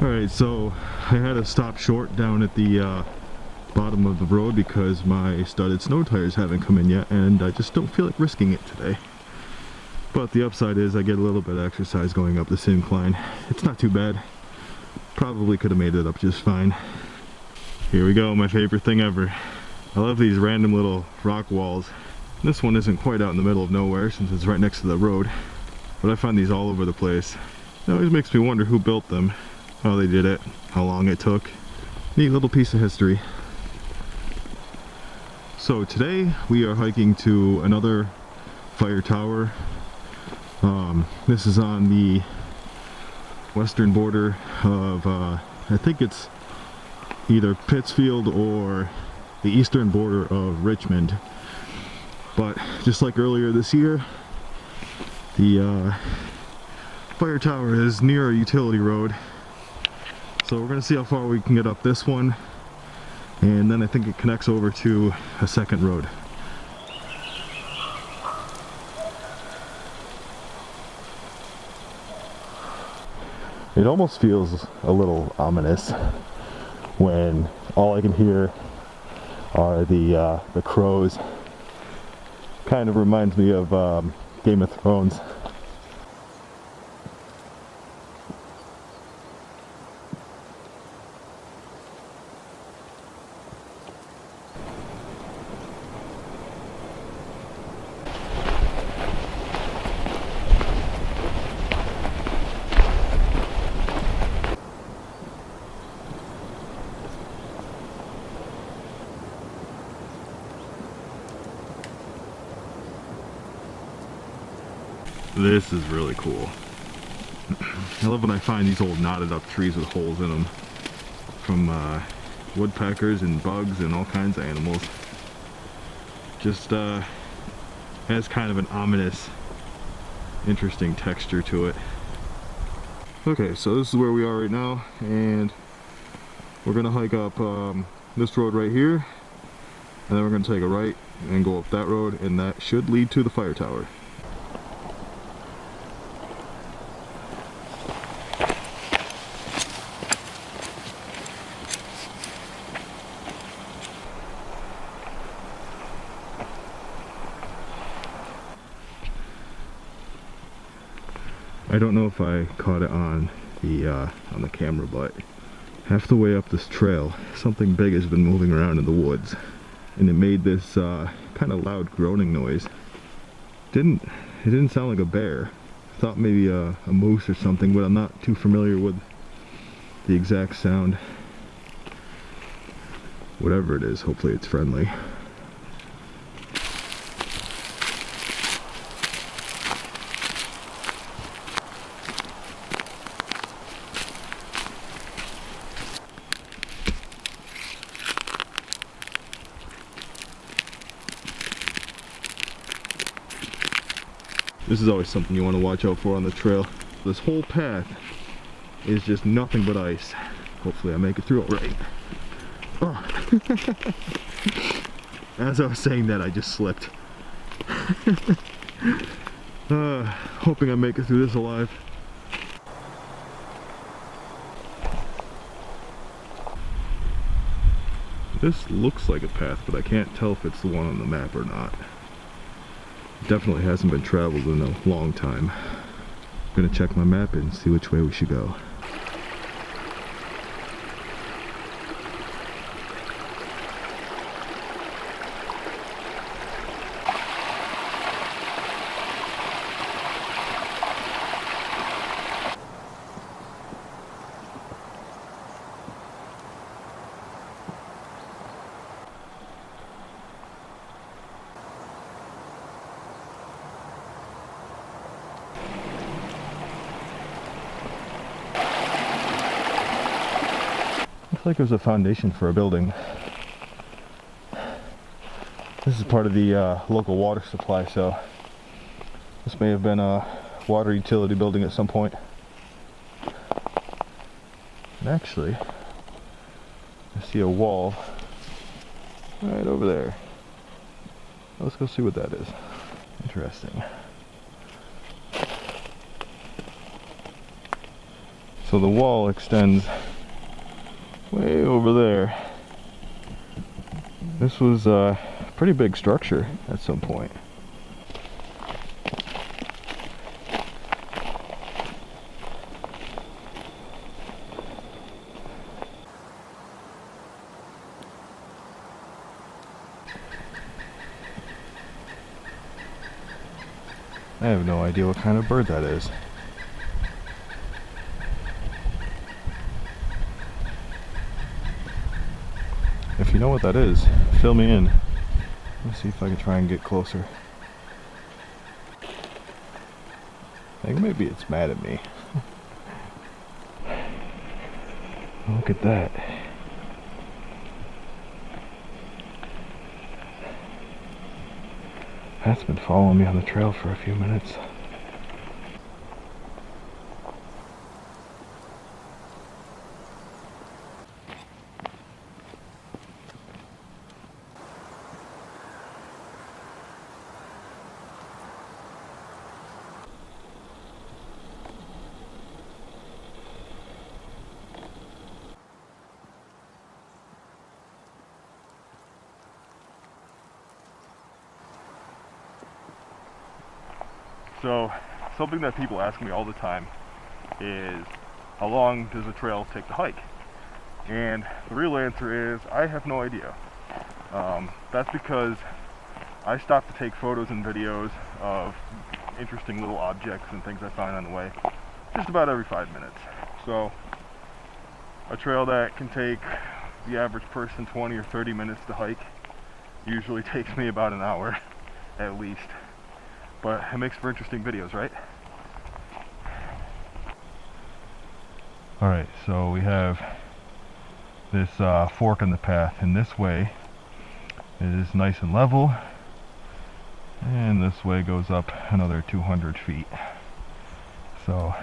Alright, so I had to stop short down at the bottom of the road because my studded snow tires haven't come in yet, and I just don't feel like risking it today. But the upside is I get a little bit of exercise going up this incline. It's not too bad. Probably could have made it up just fine. Here we go, my favorite thing ever. I love these random little rock walls. This one isn't quite out in the middle of nowhere since it's right next to the road, but I find these all over the place. It always makes me wonder who built them, how they did it, how long it took. Neat little piece of history. So today we are hiking to another fire tower. This is on the western border of, I think it's either Pittsfield or the eastern border of Richmond. But just like earlier this year, the fire tower is near a utility road. So we're going to see how far we can get up this one, and then I think it connects over to a second road. It almost feels a little ominous when all I can hear are the crows. Kind of reminds me of Game of Thrones. This is really cool. I love when I find these old knotted up trees with holes in them from woodpeckers and bugs and all kinds of animals. Just has kind of an ominous, interesting texture to it. Okay, so this is where we are right now, and we're gonna hike up this road right here, and then we're gonna take a right and go up that road, and that should lead to the fire tower. I don't know if I caught it on the camera, but half the way up this trail, something big has been moving around in the woods, and it made this kind of loud groaning noise. It didn't sound like a bear. I thought maybe a moose or something, but I'm not too familiar with the exact sound. Whatever it is, hopefully it's friendly. This is always something you want to watch out for on the trail. This whole path is just nothing but ice. Hopefully I make it through all right. Oh. As I was saying that, I just slipped. Hoping I make it through this alive. This looks like a path, but I can't tell if it's the one on the map or not. Definitely hasn't been traveled in a long time. I'm gonna check my map and see which way we should go. Looks like it was a foundation for a building. This is part of the local water supply, so this may have been a water utility building at some point. And actually, I see a wall right over there. Let's go see what that is. Interesting. So the wall extends way over there. This was a pretty big structure at some point. I have no idea what kind of bird that is. If you know what that is, fill me in. Let's see if I can try and get closer. I think maybe it's mad at me. Look at that. That's been following me on the trail for a few minutes. So, something that people ask me all the time is, how long does a trail take to hike? And the real answer is, I have no idea. That's because I stop to take photos and videos of interesting little objects and things I find on the way just about every 5 minutes. So, a trail that can take the average person 20 or 30 minutes to hike usually takes me about an hour at least. But it makes for interesting videos, right? Alright, so we have this fork in the path, and this way is nice and level, and this way goes up another 200 feet. So,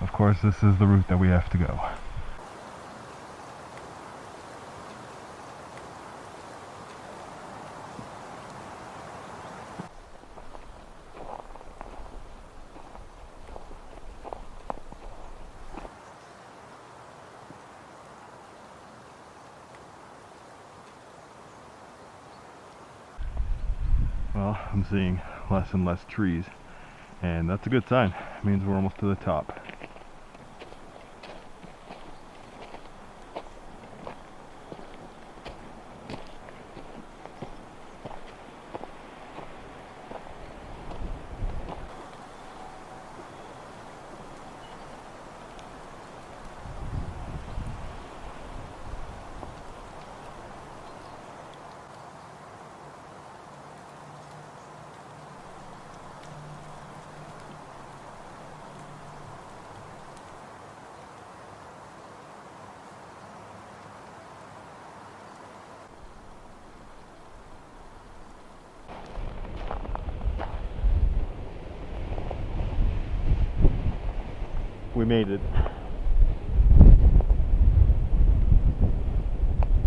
of course, this is the route that we have to go. Well, I'm seeing less and less trees, and that's a good sign. It means we're almost to the top. We made it.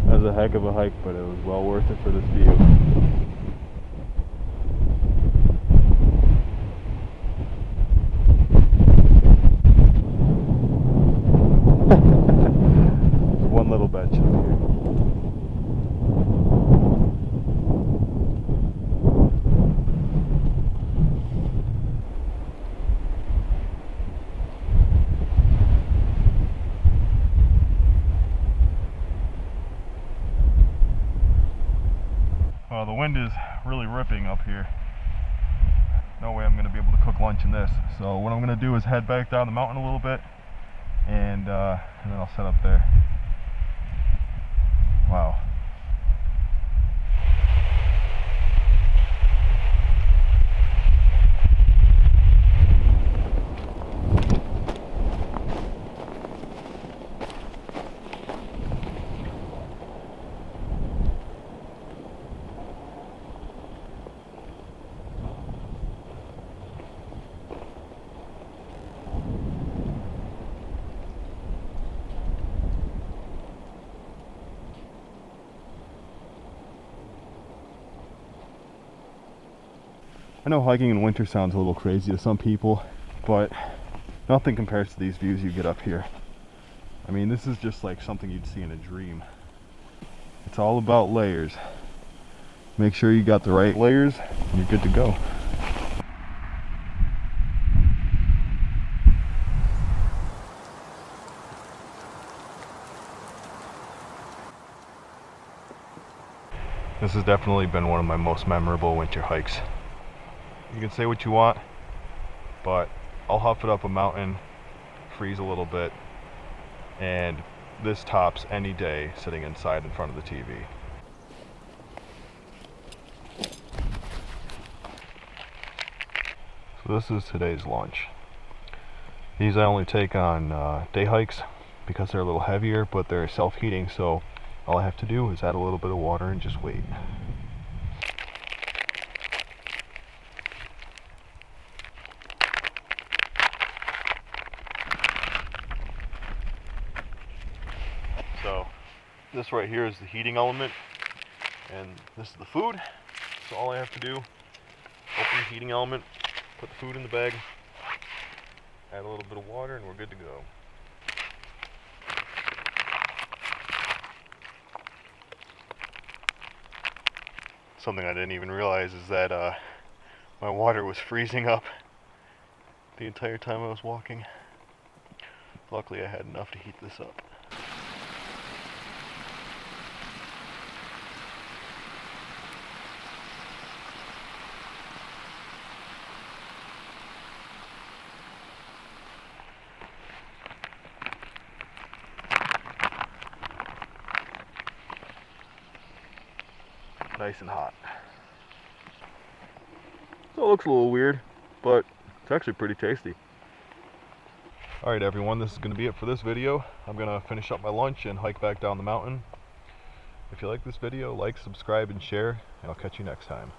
That was a heck of a hike, but it was well worth it for this view. One little bench up here. Well, the wind is really ripping up here. No way I'm going to be able to cook lunch in this. So what I'm going to do is head back down the mountain a little bit, and then I'll set up there. Wow. I know hiking in winter sounds a little crazy to some people, but Nothing compares to these views you get up here. I mean, this is just like something you'd see in a dream. It's all about layers. Make sure you got the right layers and you're good to go. This has definitely been one of my most memorable winter hikes. You can say what you want, but I'll huff it up a mountain, freeze a little bit, and this tops any day sitting inside in front of the TV. So this is today's lunch. These I only take on day hikes because they're a little heavier, but they're self-heating, so all I have to do is add a little bit of water and just wait. So this right here is the heating element, and this is the food. So all I have to do, open the heating element, put the food in the bag, add a little bit of water, and we're good to go. Something I didn't even realize is that my water was freezing up the entire time I was walking. Luckily I had enough to heat this up. Nice and hot. So it looks a little weird, but it's actually pretty tasty. Alright everyone, this is going to be it for this video. I'm going to finish up my lunch and hike back down the mountain. If you like this video, like, subscribe, and share, and I'll catch you next time.